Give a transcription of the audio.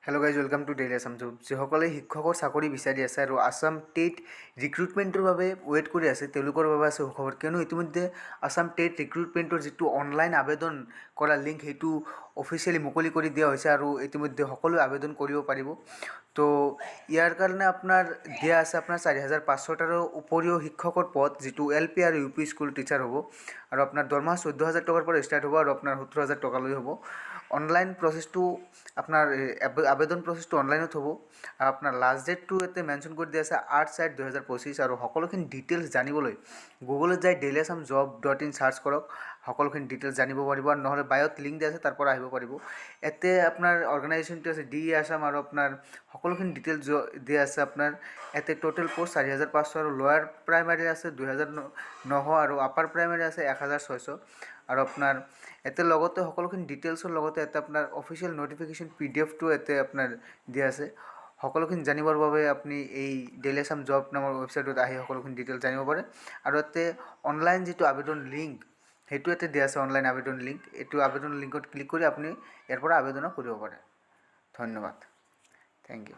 Hello' guys, welcome to daily Assam job. যিসকলে শিক্ষকৰ চাকৰি বিচাৰি আছে আৰু আছাম টেট ৰিক্ৰুটমেণ্টৰ বাবে ৱেইট কৰি আছে, তেওঁলোকৰ বাবে আছে সুখবৰ। কিয়নো ইতিমধ্যে আছাম টেট ৰিক্ৰুটমেণ্টৰ যিটো অনলাইন আবেদন কৰা লিংক, সেইটো অফিচিয়েলি মুকলি কৰি দিয়া হৈছে আৰু ইতিমধ্যে সকলোৱে আবেদন কৰিব পাৰিব। তো ইয়াৰ কাৰণে আপোনাৰ দিয়া আছে আপোনাৰ 4,500টাৰো উপৰিও শিক্ষকৰ পদ, যিটো LP আৰু UP স্কুল টিচাৰ হ'ব। আৰু আপোনাৰ দৰমহা 14,000 টকাৰ পৰা ষ্টাৰ্ট হ'ব আৰু আপোনাৰ 17,000 টকালৈ হ'ব। অনলাইন প্ৰচেছটো আপোনাৰ আবেদন প্ৰচেছটো অনলাইনত হ'ব। আপোনাৰ লাষ্ট ডেটটো ইয়াতে মেনশ্যন কৰি দিয়া আছে 8/4/2025 আৰু সকলোখিনি ডিটেইলছ জানিবলৈ গুগলত যাই dailyassamjob.in চাৰ্চ কৰক। সকলোখিনি ডিটেইলছ জানিব পাৰিব আৰু নহ'লে বায়'ত লিংক দিয়া আছে, তাৰ পৰা আহিব পাৰিব। ইয়াতে আপোনাৰ অৰ্গেনাইজেশ্যনটো আছে ডি আছাম আৰু আপোনাৰ সকলোখিনি ডিটেইলছ দিয়া আছে। আপোনাৰ ইয়াতে টোটেল পষ্ট 4,500 আৰু লোৱাৰ প্ৰাইমাৰী আছে 2,900 আৰু আপাৰ প্ৰাইমাৰী আছে 1,600 আৰু আপোনাৰ ইয়াতে লগতে সকলোখিনি ডিটেইলছৰ লগতে ইয়াতে আপোনাৰ অফিচিয়েল ন'টিফিকেশ্যন PDF-টো ইয়াতে আপোনাৰ দিয়া আছে। সকলোখিনি জানিবৰ বাবে আপুনি এই ডেইলি আছাম জব নামৰ ৱেবছাইটত আহি সকলোখিনি ডিটেইলছ জানিব পাৰে। আৰু ইয়াতে অনলাইন যিটো আবেদন লিংক, সেইটো ইয়াতে দিয়া আছে অনলাইন আবেদন লিংক। এইটো আবেদন লিংকত ক্লিক কৰি আপুনি ইয়াৰ পৰা আবেদনো কৰিব পাৰে। ধন্যবাদ, থেংক ইউ।